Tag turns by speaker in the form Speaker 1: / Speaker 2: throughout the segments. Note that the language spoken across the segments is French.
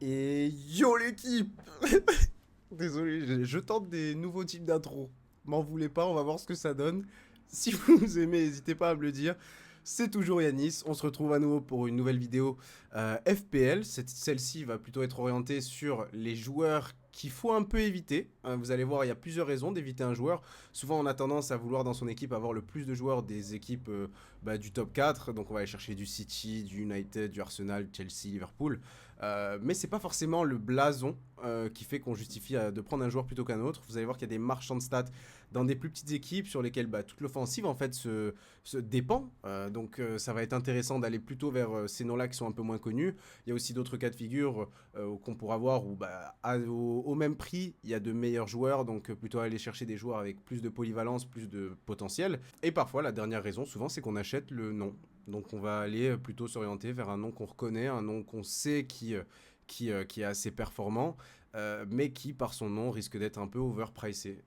Speaker 1: Et yo l'équipe. Désolé, je tente des nouveaux types d'intro. M'en voulez pas, on va voir ce que ça donne. Si vous aimez, n'hésitez pas à me le dire. C'est toujours Yanis, on se retrouve à nouveau pour une nouvelle vidéo FPL. Celle-ci va plutôt être orientée sur les joueurs qu'il faut un peu éviter. Vous allez voir, il y a plusieurs raisons d'éviter un joueur. Souvent, on a tendance à vouloir dans son équipe avoir le plus de joueurs des équipes du top 4. Donc on va aller chercher du City, du United, du Arsenal, Chelsea, Liverpool. Mais c'est pas forcément le blason qui fait qu'on justifie de prendre un joueur plutôt qu'un autre. Vous allez voir qu'il y a des marchands de stats dans des plus petites équipes sur lesquelles toute l'offensive en fait se dépend. Donc ça va être intéressant d'aller plutôt vers ces noms-là qui sont un peu moins connus. Il y a aussi d'autres cas de figure qu'on pourra voir où au même prix il y a de meilleurs joueurs, donc plutôt aller chercher des joueurs avec plus de polyvalence, plus de potentiel. Et parfois la dernière raison souvent c'est qu'on achète le nom. Donc on va aller plutôt s'orienter vers un nom qu'on reconnaît, un nom qu'on sait qui est assez performant, mais qui par son nom risque d'être un peu overpricé,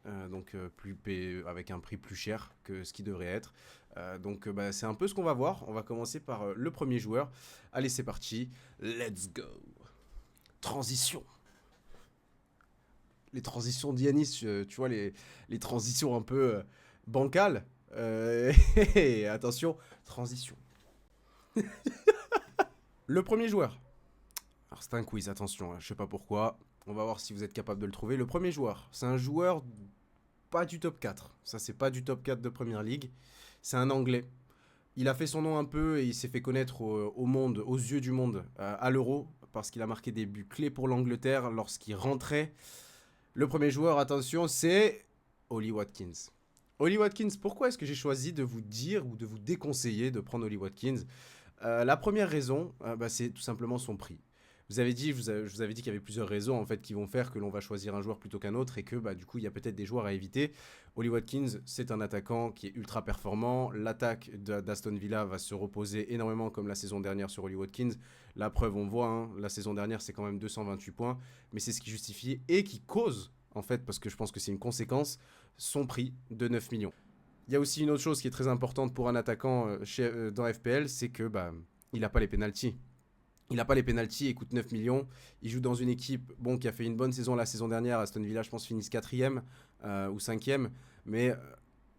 Speaker 1: avec un prix plus cher que ce qui devrait être. C'est un peu ce qu'on va voir. On va commencer par le premier joueur. Allez, c'est parti. Let's go. Transition. Les transitions d'Yanis, tu vois, les transitions un peu bancales. Attention, transition. Le premier joueur. Alors c'est un quiz, attention, hein, je sais pas pourquoi. On va voir si vous êtes capable de le trouver. Le premier joueur, c'est un joueur pas du top 4. Ça, c'est pas du top 4 de Première Ligue. C'est un Anglais. Il a fait son nom un peu et il s'est fait connaître au monde, aux yeux du monde, à l'Euro, parce qu'il a marqué des buts clés pour l'Angleterre lorsqu'il rentrait. Le premier joueur, attention, c'est Ollie Watkins. Ollie Watkins, pourquoi est-ce que j'ai choisi de vous dire ou de vous déconseiller de prendre Ollie Watkins? La première raison, c'est tout simplement son prix. Je vous avais dit qu'il y avait plusieurs raisons en fait qui vont faire que l'on va choisir un joueur plutôt qu'un autre et que du coup il y a peut-être des joueurs à éviter. Ollie Watkins, c'est un attaquant qui est ultra performant. L'attaque d'Aston Villa va se reposer énormément comme la saison dernière sur Ollie Watkins. La preuve, on voit, hein, la saison dernière c'est quand même 228 points, mais c'est ce qui justifie et qui cause en fait, parce que je pense que c'est une conséquence, son prix de 9 millions. Il y a aussi une autre chose qui est très importante pour un attaquant dans FPL, c'est que il n'a pas les pénaltys. Il n'a pas les pénaltys, il coûte 9 millions. Il joue dans une équipe qui a fait une bonne saison la saison dernière. Aston Villa, je pense, finissent 4e ou 5e. Mais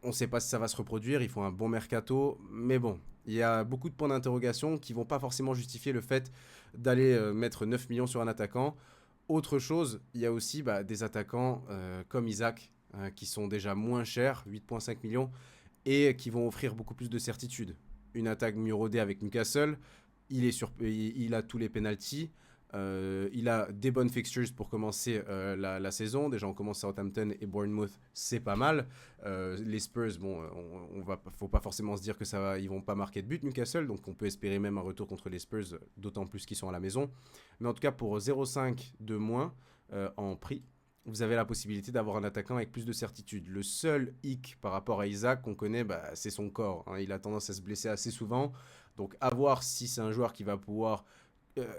Speaker 1: on ne sait pas si ça va se reproduire. Il faut un bon mercato. Mais bon, il y a beaucoup de points d'interrogation qui ne vont pas forcément justifier le fait d'aller mettre 9 millions sur un attaquant. Autre chose, il y a aussi des attaquants comme Isaac qui sont déjà moins chers, 8,5 millions, et qui vont offrir beaucoup plus de certitude. Une attaque mieux rodée avec Newcastle, il a tous les penalties, il a des bonnes fixtures pour commencer la saison. Déjà, on commence Southampton et Bournemouth, c'est pas mal. Les Spurs, faut pas forcément se dire que ils vont pas marquer de but Newcastle, donc on peut espérer même un retour contre les Spurs, d'autant plus qu'ils sont à la maison. Mais en tout cas, pour 0,5 de moins en prix, vous avez la possibilité d'avoir un attaquant avec plus de certitude. Le seul hic par rapport à Isaac qu'on connaît, c'est son corps, hein. Il a tendance à se blesser assez souvent. Donc à voir si c'est un joueur qui va pouvoir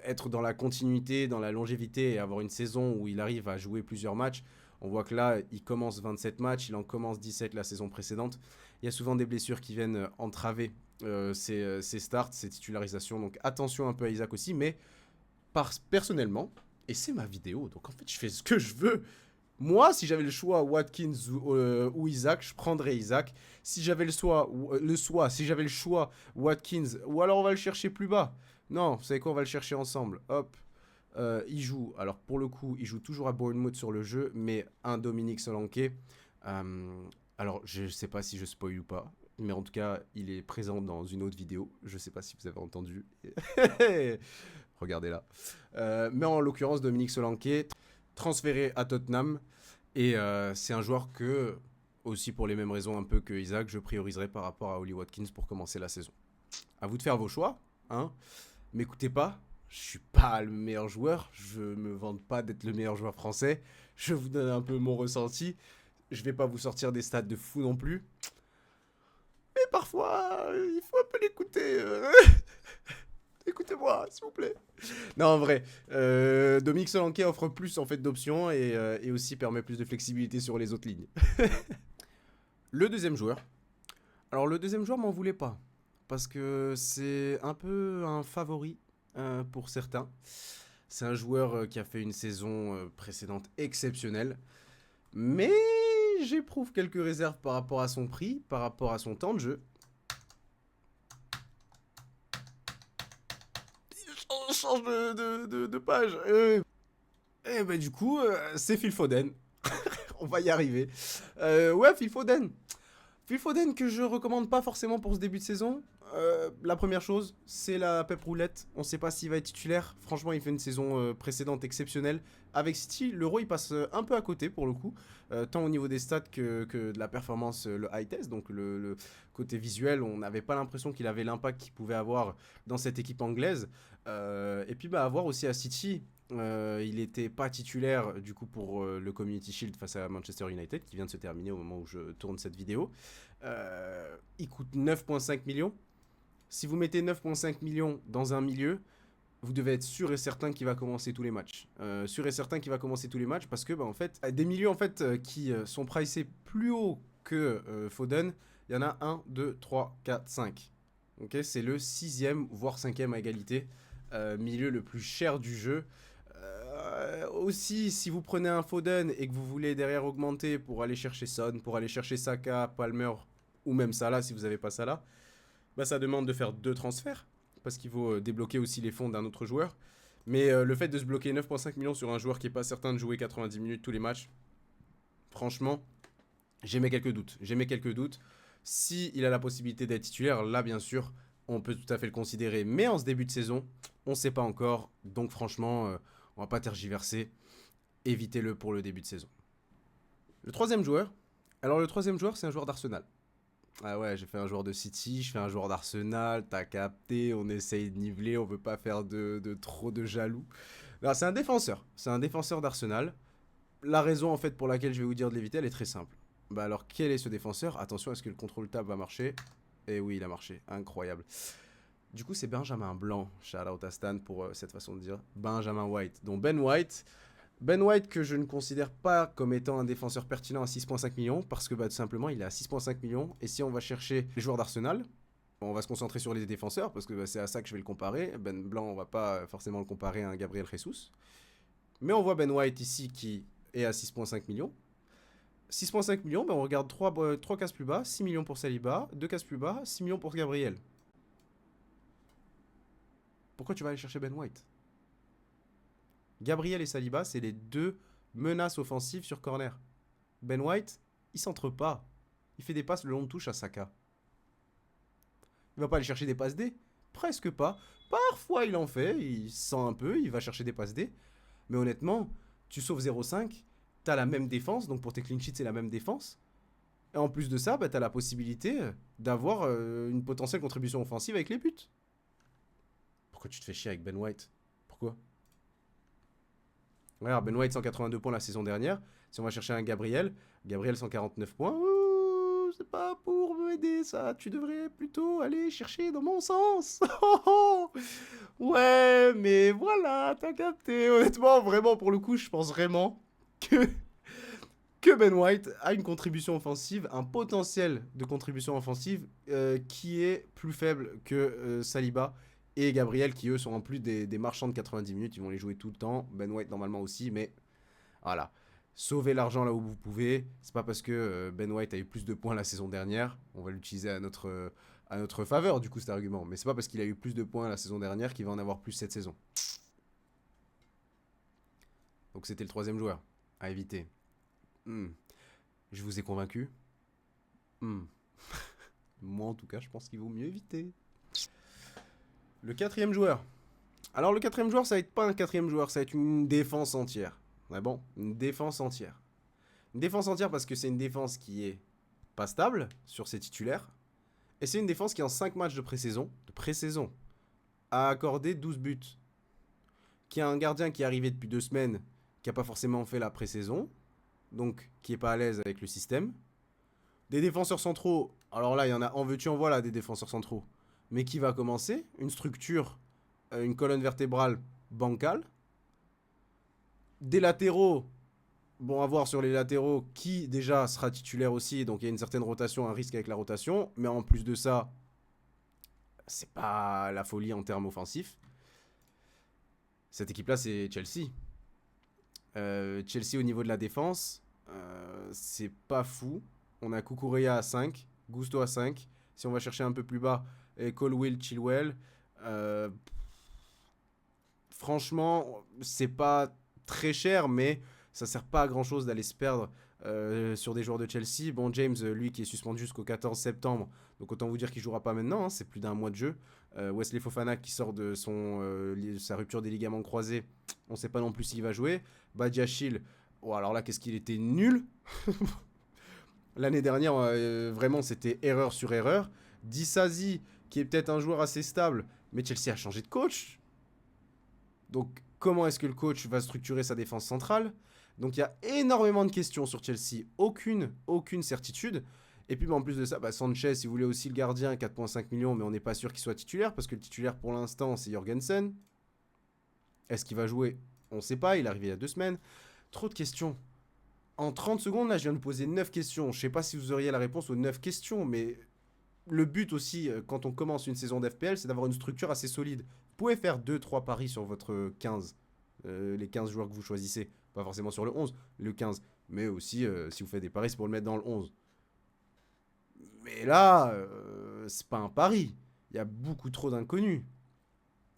Speaker 1: être dans la continuité, dans la longévité et avoir une saison où il arrive à jouer plusieurs matchs. On voit que là, il commence 27 matchs, il en commence 17 la saison précédente. Il y a souvent des blessures qui viennent entraver ses starts, ses titularisations. Donc attention un peu à Isaac aussi, mais personnellement, et c'est ma vidéo, donc en fait je fais ce que je veux. Moi, si j'avais le choix Watkins ou Isaac, je prendrais Isaac. Si j'avais si j'avais le choix Watkins, ou alors on va le chercher plus bas. Non, vous savez quoi, on va le chercher ensemble. Hop. Il joue, alors pour le coup, il joue toujours à Bournemouth sur le jeu, mais un Dominique Solanke. Alors, je sais pas si je spoil ou pas, mais en tout cas, il est présent dans une autre vidéo. Je sais pas si vous avez entendu. Regardez là. Mais en l'occurrence, Dominique Solanke, transféré à Tottenham. Et c'est un joueur que, aussi pour les mêmes raisons un peu que Isaac, je prioriserai par rapport à Ollie Watkins pour commencer la saison. À vous de faire vos choix, hein. M'écoutez pas, je suis pas le meilleur joueur, je me vante pas d'être le meilleur joueur français, je vous donne un peu mon ressenti, je vais pas vous sortir des stats de fou non plus, mais parfois, il faut un peu l'écouter. Écoutez-moi, s'il vous plaît. Non, en vrai, Dominique Solanke offre plus en fait d'options et aussi permet plus de flexibilité sur les autres lignes. Le deuxième joueur. Alors le deuxième joueur m'en voulait pas parce que c'est un peu un favori pour certains. C'est un joueur qui a fait une saison précédente exceptionnelle. Mais j'éprouve quelques réserves par rapport à son prix, par rapport à son temps de jeu. Change de page. Et bah du coup, c'est Phil Foden. On va y arriver. Ouais, Phil Foden. Phil Foden que je recommande pas forcément pour ce début de saison. La première chose, c'est la pep roulette. On sait pas s'il va être titulaire. Franchement, il fait une saison précédente exceptionnelle. Avec City, l'Euro, il passe un peu à côté pour le coup. Tant au niveau des stats que de la performance, le high test, donc le côté visuel. On n'avait pas l'impression qu'il avait l'impact qu'il pouvait avoir dans cette équipe anglaise. Et puis, bah, à voir aussi à City. Il n'était pas titulaire du coup pour le Community Shield face à Manchester United qui vient de se terminer au moment où je tourne cette vidéo. Il coûte 9,5 millions. Si vous mettez 9,5 millions dans un milieu, vous devez être sûr et certain qu'il va commencer tous les matchs. Sûr et certain qu'il va commencer tous les matchs parce que bah, en fait, des milieux en fait, qui sont pricés plus haut que Foden, il y en a 1, 2, 3, 4, 5. Okay, c'est le 6e voire 5e à égalité. Milieu le plus cher du jeu. Aussi, si vous prenez un Foden et que vous voulez derrière augmenter pour aller chercher Son, pour aller chercher Saka, Palmer ou même Salah si vous n'avez pas Salah, bah ça demande de faire 2 transferts parce qu'il faut débloquer aussi les fonds d'un autre joueur. Mais le fait de se bloquer 9,5 millions sur un joueur qui n'est pas certain de jouer 90 minutes tous les matchs, franchement, j'émets quelques doutes. Si il a la possibilité d'être titulaire, là bien sûr, on peut tout à fait le considérer. Mais en ce début de saison, on ne sait pas encore. Donc franchement, on va pas tergiverser. Évitez-le pour le début de saison. Le troisième joueur. Alors le troisième joueur, c'est un joueur d'Arsenal. Ah ouais, j'ai fait un joueur de City, je fais un joueur d'Arsenal, t'as capté, on essaye de niveler, on veut pas faire de trop de jaloux. C'est un défenseur. C'est un défenseur d'Arsenal. La raison en fait pour laquelle je vais vous dire de l'éviter, elle est très simple. Bah alors quel est ce défenseur? Attention, est-ce que le contrôle tab va marcher? Eh oui, il a marché. Incroyable. Du coup, c'est Benjamin Blanc. Shout out à Stan pour cette façon de dire. Benjamin White. Donc Ben White. Ben White que je ne considère pas comme étant un défenseur pertinent à 6,5 millions parce que bah, tout simplement il est à 6,5 millions et si on va chercher les joueurs d'Arsenal, on va se concentrer sur les défenseurs parce que bah, c'est à ça que je vais le comparer. Ben Blanc, on va pas forcément le comparer à un Gabriel Jesus. Mais on voit Ben White ici qui est à 6,5 millions. 6,5 millions, bah, on regarde 3 cases plus bas, 6 millions pour Saliba, 2 cases plus bas, 6 millions pour Gabriel. Pourquoi tu vas aller chercher Ben White? Gabriel et Saliba, c'est les deux menaces offensives sur corner. Ben White, il centre pas. Il fait des passes le long de touche à Saka. Il va pas aller chercher des passes D. Presque pas. Parfois, il en fait. Il sent un peu. Il va chercher des passes D. Mais honnêtement, tu sauves 0,5. T'as la même défense. Donc pour tes clean sheets, c'est la même défense. Et en plus de ça, bah, t'as la possibilité d'avoir une potentielle contribution offensive avec les buts. Pourquoi tu te fais chier avec Ben White? Pourquoi? Regarde, Ben White 182 points la saison dernière. Si on va chercher un Gabriel, Gabriel 149 points. Ouh, c'est pas pour m'aider ça. Tu devrais plutôt aller chercher dans mon sens. Ouais, mais voilà, t'as capté. Honnêtement, vraiment, pour le coup, je pense vraiment que Ben White a une contribution offensive, un potentiel de contribution offensive qui est plus faible que Saliba et Gabriel qui eux sont en plus des marchands de 90 minutes, ils vont les jouer tout le temps, Ben White normalement aussi, mais voilà. Sauvez l'argent là où vous pouvez, c'est pas parce que Ben White a eu plus de points la saison dernière, on va l'utiliser à notre faveur du coup cet argument, mais c'est pas parce qu'il a eu plus de points la saison dernière qu'il va en avoir plus cette saison. Donc c'était le troisième joueur à éviter. Je vous ai convaincu. Moi en tout cas je pense qu'il vaut mieux éviter. Le quatrième joueur. Alors le quatrième joueur ça va être pas un quatrième joueur, ça va être une défense entière. Ouais bon, une défense entière. Une défense entière parce que c'est une défense qui est pas stable sur ses titulaires. Et c'est une défense qui en 5 matchs de pré-saison, a accordé 12 buts. Qui a un gardien qui est arrivé depuis 2 semaines, qui n'a pas forcément fait la pré-saison, donc qui est pas à l'aise avec le système. Des défenseurs centraux, alors là il y en a en veux-tu en voilà des défenseurs centraux, mais qui va commencer, une structure, une colonne vertébrale bancale. Des latéraux, bon à voir sur les latéraux qui déjà sera titulaire aussi, donc il y a une certaine rotation, un risque avec la rotation, mais en plus de ça, c'est pas la folie en termes offensifs. Cette équipe-là, c'est Chelsea. Chelsea, au niveau de la défense, c'est pas fou. On a Kukureya à 5, Gusto à 5. Si on va chercher un peu plus bas, Colwill, Chilwell. Euh, Franchement, c'est pas très cher, mais ça sert pas à grand chose d'aller se perdre sur des joueurs de Chelsea. Bon, James, lui qui est suspendu jusqu'au 14 septembre, donc autant vous dire qu'il jouera pas maintenant, hein, c'est plus d'un mois de jeu. Wesley Fofana qui sort de sa rupture des ligaments croisés, on sait pas non plus s'il va jouer. Badiachil, oh, alors là, qu'est-ce qu'il était nul. L'année dernière, vraiment, c'était erreur sur erreur. Disasi, qui est peut-être un joueur assez stable, mais Chelsea a changé de coach. Donc, comment est-ce que le coach va structurer sa défense centrale? Donc, il y a énormément de questions sur Chelsea. Aucune certitude. Et puis, en plus de ça, Sanchez, si vous voulez aussi le gardien, 4,5 millions, mais on n'est pas sûr qu'il soit titulaire, parce que le titulaire, pour l'instant, c'est Jorgensen. Est-ce qu'il va jouer? On ne sait pas, il est arrivé il y a 2 semaines. Trop de questions. En 30 secondes, là, je viens de poser 9 questions. Je ne sais pas si vous auriez la réponse aux 9 questions, mais le but aussi, quand on commence une saison d'FPL, c'est d'avoir une structure assez solide. Vous pouvez faire 2-3 paris sur votre 15, les 15 joueurs que vous choisissez. Pas forcément sur le 11, le 15. Mais aussi, si vous faites des paris, c'est pour le mettre dans le 11. Mais là, c'est pas un pari. Il y a beaucoup trop d'inconnus.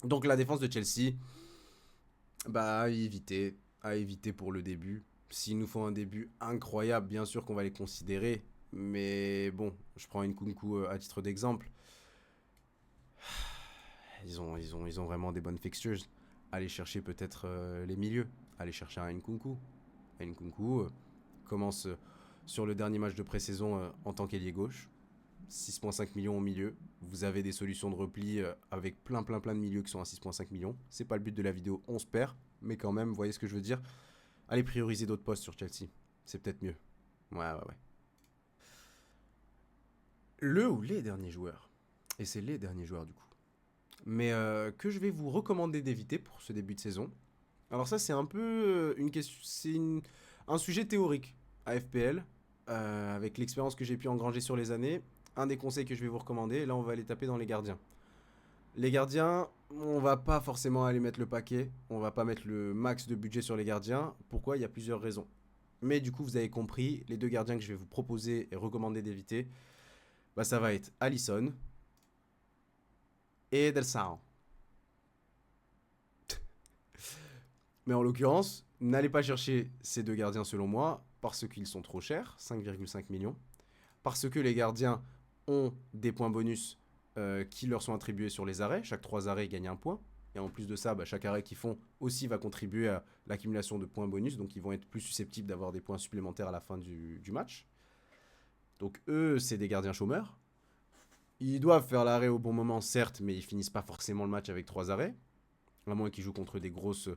Speaker 1: Donc la défense de Chelsea, à éviter pour le début. S'ils nous font un début incroyable, bien sûr qu'on va les considérer. Mais bon, je prends une Nkunku à titre d'exemple. Ils ont vraiment des bonnes fixtures. Allez chercher peut-être les milieux. Allez chercher un Nkunku. Nkunku commence sur le dernier match de pré-saison en tant qu'ailier gauche. 6,5 millions au milieu. Vous avez des solutions de repli avec plein de milieux qui sont à 6,5 millions. C'est pas le but de la vidéo, on se perd. Mais quand même, vous voyez ce que je veux dire. Allez prioriser d'autres postes sur Chelsea. C'est peut-être mieux. Ouais. Le ou les derniers joueurs. Et c'est les derniers joueurs du coup. Mais que je vais vous recommander d'éviter pour ce début de saison. Alors ça, c'est un peu une question, un sujet théorique à FPL, avec l'expérience que j'ai pu engranger sur les années. Un des conseils que je vais vous recommander, là on va aller taper dans les gardiens. Les gardiens, on va pas forcément aller mettre le paquet, on va pas mettre le max de budget sur les gardiens. Pourquoi? Il y a plusieurs raisons. Mais du coup, vous avez compris, les 2 gardiens que je vais vous proposer et recommander d'éviter, ça va être Alisson et Del Sao. Mais en l'occurrence, n'allez pas chercher ces 2 gardiens selon moi, parce qu'ils sont trop chers, 5,5 millions. Parce que les gardiens ont des points bonus qui leur sont attribués sur les arrêts. Chaque 3 arrêts, ils gagnent un point. Et en plus de ça, chaque arrêt qu'ils font aussi va contribuer à l'accumulation de points bonus. Donc ils vont être plus susceptibles d'avoir des points supplémentaires à la fin du match. Donc eux, c'est des gardiens chômeurs. Ils doivent faire l'arrêt au bon moment, certes, mais ils finissent pas forcément le match avec 3 arrêts. À moins qu'ils jouent contre des grosses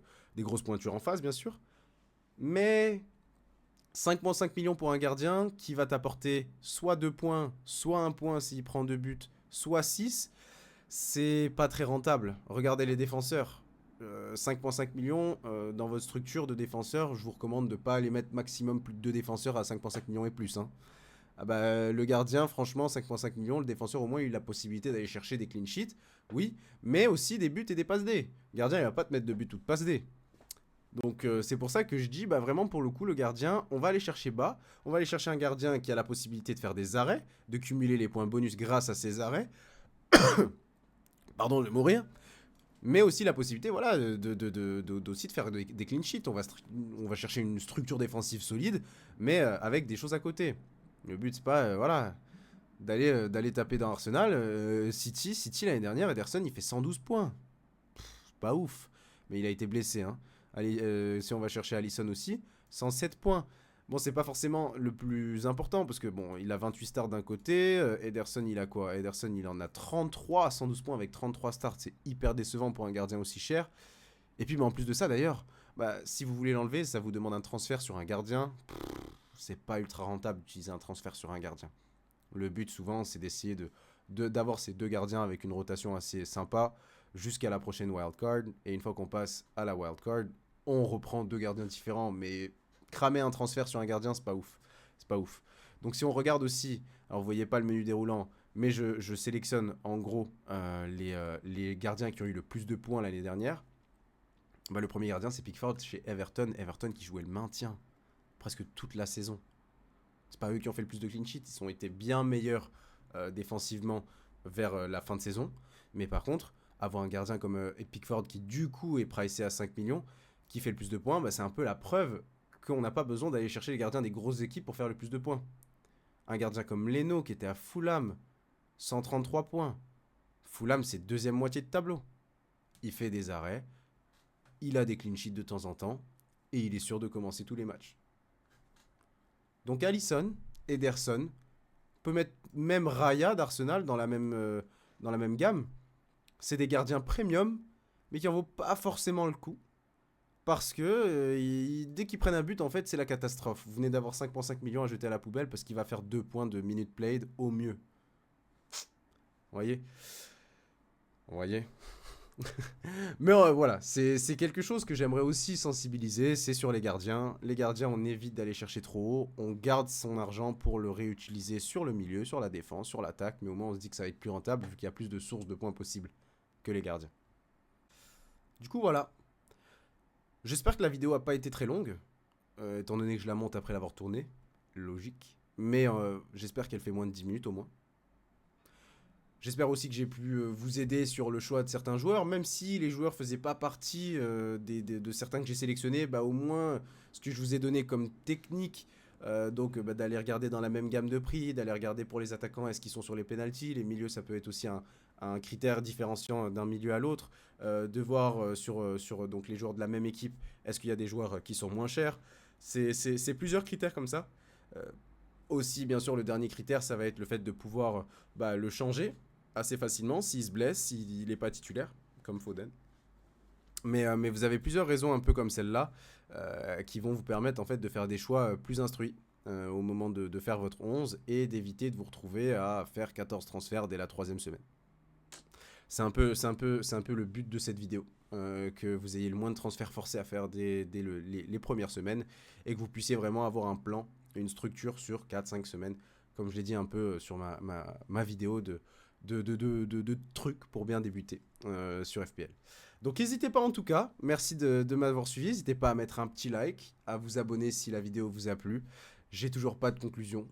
Speaker 1: pointures en face, bien sûr. Mais 5,5 millions pour un gardien qui va t'apporter soit 2 points, soit 1 point s'il prend 2 buts, soit 6, c'est pas très rentable. Regardez les défenseurs. 5,5 millions dans votre structure de défenseurs, je vous recommande de ne pas aller mettre maximum plus de 2 défenseurs à 5,5 millions et plus. Hein. Le gardien, franchement, 5,5 millions, le défenseur au moins il a la possibilité d'aller chercher des clean sheets, oui, mais aussi des buts et des passes D. Le gardien, il va pas te mettre de buts ou de passes D. Donc c'est pour ça que je dis, vraiment pour le coup, le gardien, on va aller chercher bas. On va aller chercher un gardien qui a la possibilité de faire des arrêts, de cumuler les points bonus grâce à ses arrêts. Pardon de mourir. Mais aussi la possibilité, voilà, aussi de faire des clean sheets. On va chercher une structure défensive solide, mais avec des choses à côté. Le but, c'est pas, d'aller taper dans Arsenal. City l'année dernière, Ederson, il fait 112 points. C'est pas ouf. Mais il a été blessé, hein. Allez, si on va chercher Alisson aussi, 107 points. Bon, c'est pas forcément le plus important parce que bon, il a 28 starts d'un côté. Ederson, il a quoi? Ederson, il en a 33 à 112 points avec 33 starts. C'est hyper décevant pour un gardien aussi cher. Et puis, en plus de ça, d'ailleurs, si vous voulez l'enlever, ça vous demande un transfert sur un gardien. C'est pas ultra rentable d'utiliser un transfert sur un gardien. Le but, souvent, c'est d'essayer d'avoir ces 2 gardiens avec une rotation assez sympa jusqu'à la prochaine wildcard. Et une fois qu'on passe à la wildcard, on reprend 2 gardiens différents. Mais cramer un transfert sur un gardien, c'est pas ouf. C'est pas ouf. Donc si on regarde aussi, alors vous voyez pas le menu déroulant, mais je sélectionne en gros les gardiens qui ont eu le plus de points l'année dernière. Bah, le premier gardien, c'est Pickford chez Everton. Everton qui jouait le maintien presque toute la saison. C'est pas eux qui ont fait le plus de clean sheet. Ils ont été bien meilleurs défensivement vers la fin de saison. Mais par contre, avoir un gardien comme Pickford qui du coup est pricé à 5 millions, qui fait le plus de points, bah, c'est un peu la preuve qu'on n'a pas besoin d'aller chercher les gardiens des grosses équipes pour faire le plus de points. Un gardien comme Leno qui était à Fulham, 133 points. Fulham, c'est deuxième moitié de tableau. Il fait des arrêts, il a des clean sheets de temps en temps, et il est sûr de commencer tous les matchs. Donc Alisson, Ederson, peut mettre même Raya d'Arsenal dans la même gamme. C'est des gardiens premium, mais qui en vaut pas forcément le coup. Parce que dès qu'ils prennent un but, en fait, c'est la catastrophe. Vous venez d'avoir 5,5 millions à jeter à la poubelle parce qu'il va faire 2 points de minutes played au mieux. Vous voyez? Vous voyez? Mais voilà, c'est quelque chose que j'aimerais aussi sensibiliser, c'est sur les gardiens. Les gardiens, on évite d'aller chercher trop haut, on garde son argent pour le réutiliser sur le milieu, sur la défense, sur l'attaque, mais au moins on se dit que ça va être plus rentable vu qu'il y a plus de sources de points possibles que les gardiens. Du coup, voilà. J'espère que la vidéo n'a pas été très longue, étant donné que je la monte après l'avoir tournée. Logique. Mais j'espère qu'elle fait moins de 10 minutes au moins. J'espère aussi que j'ai pu vous aider sur le choix de certains joueurs, même si les joueurs ne faisaient pas partie de certains que j'ai sélectionnés, bah, au moins ce que je vous ai donné comme technique, donc bah, d'aller regarder dans la même gamme de prix, d'aller regarder pour les attaquants, est-ce qu'ils sont sur les pénaltys, les milieux ça peut être aussi un critère différenciant d'un milieu à l'autre, de voir sur donc les joueurs de la même équipe, est-ce qu'il y a des joueurs qui sont moins chers, c'est plusieurs critères comme ça. Aussi, bien sûr, le dernier critère, ça va être le fait de pouvoir bah, le changer assez facilement s'il se blesse, s'il n'est pas titulaire, comme Foden. Mais vous avez plusieurs raisons un peu comme celle-là qui vont vous permettre en fait de faire des choix plus instruits au moment de faire votre 11 et d'éviter de vous retrouver à faire 14 transferts dès la 3e semaine. C'est un peu le but de cette vidéo. Que vous ayez le moins de transferts forcés à faire dès les premières semaines et que vous puissiez vraiment avoir un plan, une structure sur 4-5 semaines, comme je l'ai dit un peu sur ma vidéo de trucs pour bien débuter sur FPL. Donc n'hésitez pas en tout cas, merci de m'avoir suivi, n'hésitez pas à mettre un petit like, à vous abonner si la vidéo vous a plu. J'ai toujours pas de conclusion,